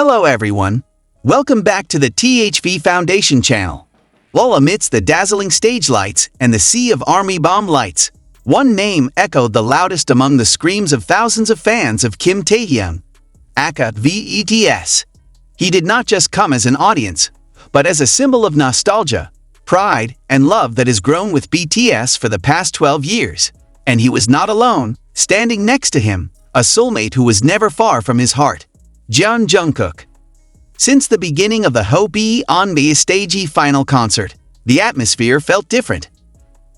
Hello everyone, welcome back to the THV Foundation channel. While amidst the dazzling stage lights and the sea of army bomb lights, one name echoed the loudest among the screams of thousands of fans of Kim Taehyung, aka V BTS. He did not just come as an audience, but as a symbol of nostalgia, pride, and love that has grown with BTS for the past 12 years. And he was not alone. Standing next to him, a soulmate who was never far from his heart, Jungkook. Since the beginning of the Hope on the Stage final concert, the atmosphere felt different.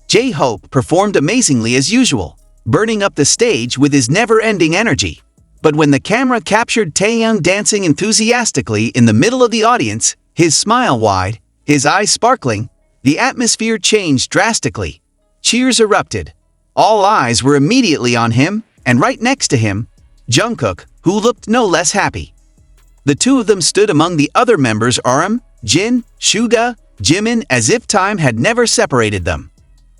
J-Hope performed amazingly as usual, burning up the stage with his never-ending energy. But when the camera captured Taehyung dancing enthusiastically in the middle of the audience, his smile wide, his eyes sparkling, the atmosphere changed drastically. Cheers erupted. All eyes were immediately on him, and right next to him, Jungkook, who looked no less happy. The two of them stood among the other members Jin, Suga, Jimin as if time had never separated them.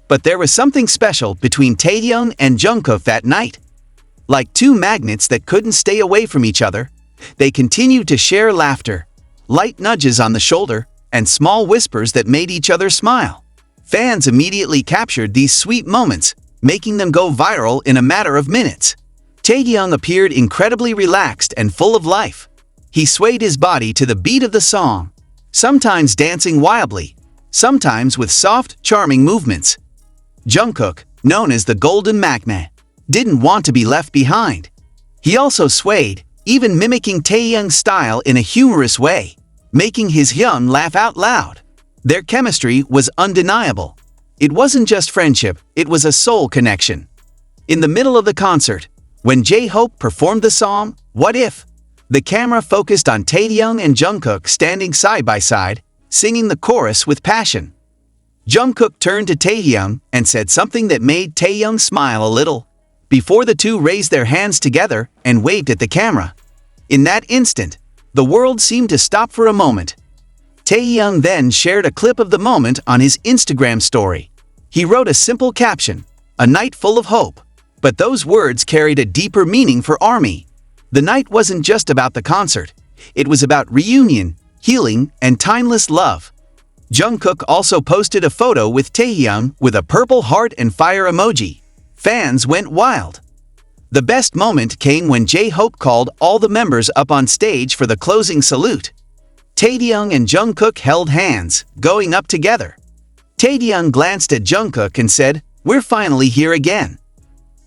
But there was something special between Taehyung and Jungkook that night. Like two magnets that couldn't stay away from each other, they continued to share laughter, light nudges on the shoulder, and small whispers that made each other smile. Fans immediately captured these sweet moments, making them go viral in a matter of minutes. Taehyung appeared incredibly relaxed and full of life. He swayed his body to the beat of the song, sometimes dancing wildly, sometimes with soft, charming movements. Jungkook, known as the Golden Magnet, didn't want to be left behind. He also swayed, even mimicking Taehyung's style in a humorous way, making his Hyun laugh out loud. Their chemistry was undeniable. It wasn't just friendship, it was a soul connection. In the middle of the concert, when J-Hope performed the song, What If?, the camera focused on Taehyung and Jungkook standing side by side, singing the chorus with passion. Jungkook turned to Taehyung and said something that made Taehyung smile a little, before the two raised their hands together and waved at the camera. In that instant, the world seemed to stop for a moment. Taehyung then shared a clip of the moment on his Instagram story. He wrote a simple caption, "A night full of hope." But those words carried a deeper meaning for ARMY. The night wasn't just about the concert. It was about reunion, healing, and timeless love. Jungkook also posted a photo with Taehyung with a purple heart and fire emoji. Fans went wild. The best moment came when J-Hope called all the members up on stage for the closing salute. Taehyung and Jungkook held hands, going up together. Taehyung glanced at Jungkook and said, "We're finally here again."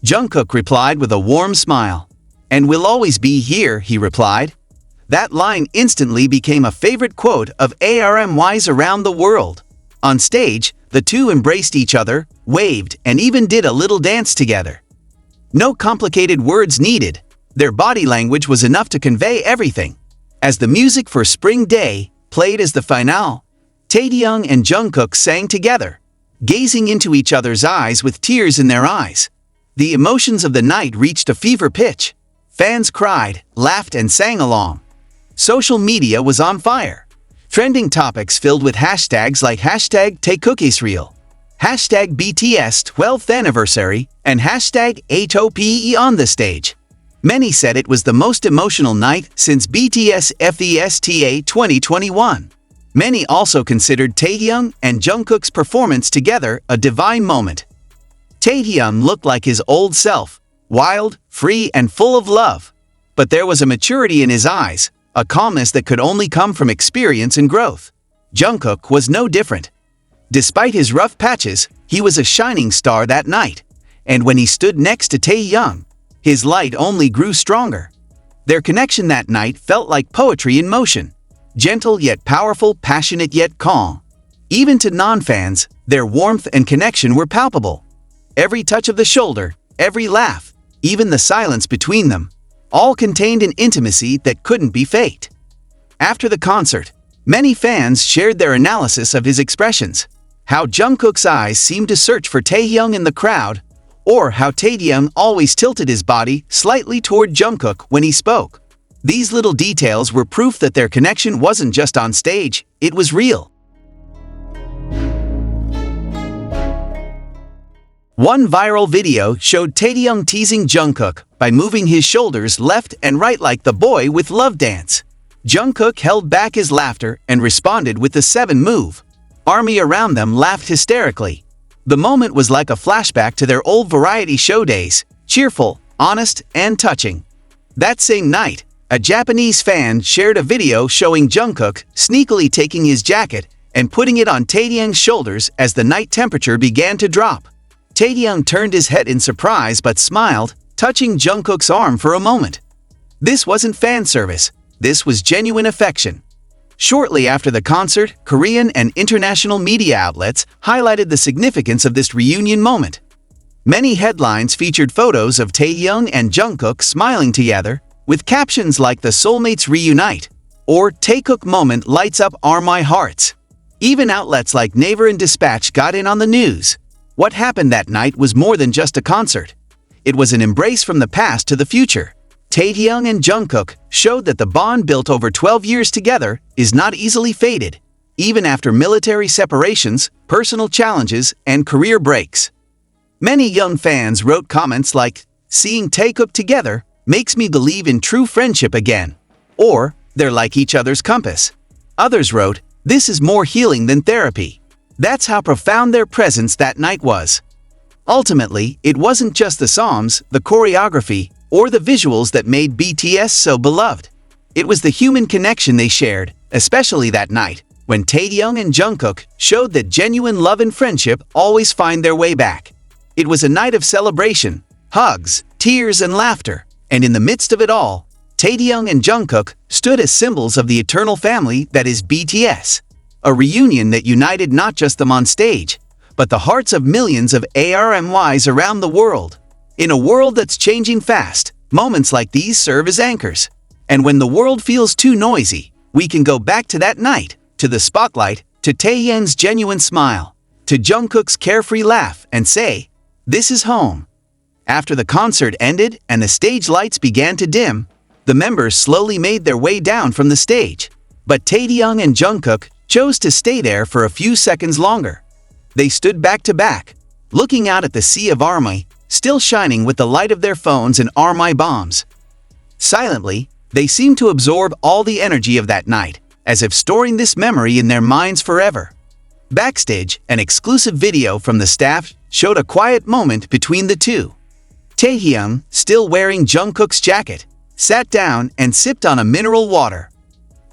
Jungkook replied with a warm smile. "And we'll always be here," he replied. That line instantly became a favorite quote of ARMYs around the world. On stage, the two embraced each other, waved, and even did a little dance together. No complicated words needed. Their body language was enough to convey everything. As the music for Spring Day played as the finale, Taehyung and Jungkook sang together, gazing into each other's eyes with tears in their eyes. The emotions of the night reached a fever pitch. Fans cried, laughed, and sang along. Social media was on fire. Trending topics filled with hashtags like #TaeCookIsrael, #BTS 12th anniversary, and #HOPE on the stage. Many said it was the most emotional night since BTS FESTA 2021. Many also considered Taehyung and Jungkook's performance together a divine moment. Taehyung looked like his old self, wild, free, and full of love. But there was a maturity in his eyes, a calmness that could only come from experience and growth. Jungkook was no different. Despite his rough patches, he was a shining star that night. And when he stood next to Taehyung, his light only grew stronger. Their connection that night felt like poetry in motion. Gentle yet powerful, passionate yet calm. Even to non-fans, their warmth and connection were palpable. Every touch of the shoulder, every laugh, even the silence between them, all contained an intimacy that couldn't be faked. After the concert, many fans shared their analysis of his expressions, how Jungkook's eyes seemed to search for Taehyung in the crowd, or how Taehyung always tilted his body slightly toward Jungkook when he spoke. These little details were proof that their connection wasn't just on stage, it was real. One viral video showed Taehyung teasing Jungkook by moving his shoulders left and right like the boy with love dance. Jungkook held back his laughter and responded with the 7 move. Army around them laughed hysterically. The moment was like a flashback to their old variety show days, cheerful, honest, and touching. That same night, a Japanese fan shared a video showing Jungkook sneakily taking his jacket and putting it on Taehyung's shoulders as the night temperature began to drop. Taehyung turned his head in surprise but smiled, touching Jungkook's arm for a moment. This wasn't fan service, this was genuine affection. Shortly after the concert, Korean and international media outlets highlighted the significance of this reunion moment. Many headlines featured photos of Taehyung and Jungkook smiling together, with captions like "The Soulmates Reunite" or "Taekook Moment Lights Up Our Hearts." Even outlets like Naver and Dispatch got in on the news. What happened that night was more than just a concert. It was an embrace from the past to the future. Taehyung and Jungkook showed that the bond built over 12 years together is not easily faded, even after military separations, personal challenges, and career breaks. Many young fans wrote comments like, "Seeing Taekook together makes me believe in true friendship again," or "They're like each other's compass." Others wrote, "This is more healing than therapy." That's how profound their presence that night was. Ultimately, it wasn't just the songs, the choreography, or the visuals that made BTS so beloved. It was the human connection they shared, especially that night, when Taehyung and Jungkook showed that genuine love and friendship always find their way back. It was a night of celebration, hugs, tears, and laughter, and in the midst of it all, Taehyung and Jungkook stood as symbols of the eternal family that is BTS. A reunion that united not just them on stage, but the hearts of millions of ARMYs around the world. In a world that's changing fast, moments like these serve as anchors. And when the world feels too noisy, we can go back to that night, to the spotlight, to Taehyung's genuine smile, to Jungkook's carefree laugh, and say, "This is home." After the concert ended and the stage lights began to dim, the members slowly made their way down from the stage. But Taehyung and Jungkook chose to stay there for a few seconds longer. They stood back to back, looking out at the sea of ARMY, still shining with the light of their phones and ARMY bombs. Silently, they seemed to absorb all the energy of that night, as if storing this memory in their minds forever. Backstage, an exclusive video from the staff showed a quiet moment between the two. Taehyung, still wearing Jungkook's jacket, sat down and sipped on a mineral water.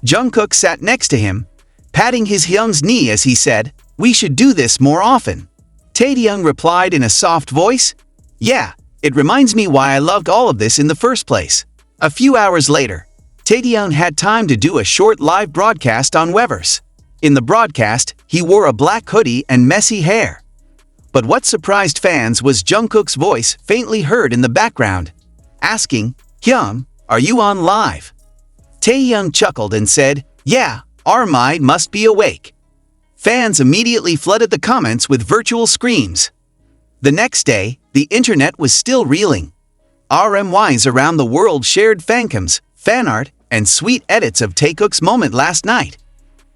Jungkook sat next to him, patting his Hyung's knee as he said, "We should do this more often." Taehyung replied in a soft voice, "Yeah, it reminds me why I loved all of this in the first place." A few hours later, Taehyung had time to do a short live broadcast on Weverse. In the broadcast, he wore a black hoodie and messy hair. But what surprised fans was Jungkook's voice faintly heard in the background, asking, "Hyung, are you on live?" Taehyung chuckled and said, "Yeah, ARMY must be awake." Fans immediately flooded the comments with virtual screams. The next day, the internet was still reeling. RMYs around the world shared fancams, fan art, and sweet edits of Taekook's moment last night.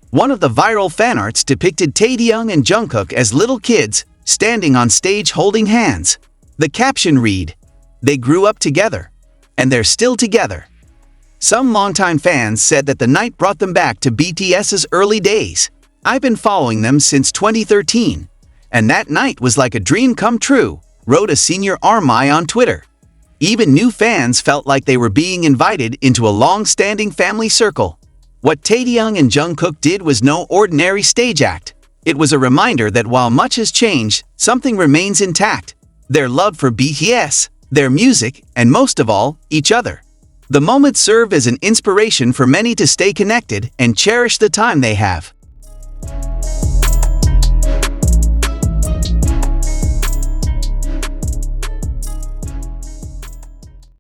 One of the viral fan arts depicted Taehyung and Jungkook as little kids, standing on stage holding hands. The caption read, "They grew up together, and they're still together." Some longtime fans said that the night brought them back to BTS's early days. "I've been following them since 2013, and that night was like a dream come true," wrote a senior ARMY on Twitter. Even new fans felt like they were being invited into a long-standing family circle. What Taehyung and Jungkook did was no ordinary stage act. It was a reminder that while much has changed, something remains intact: their love for BTS, their music, and most of all, each other. The moment served as an inspiration for many to stay connected and cherish the time they have.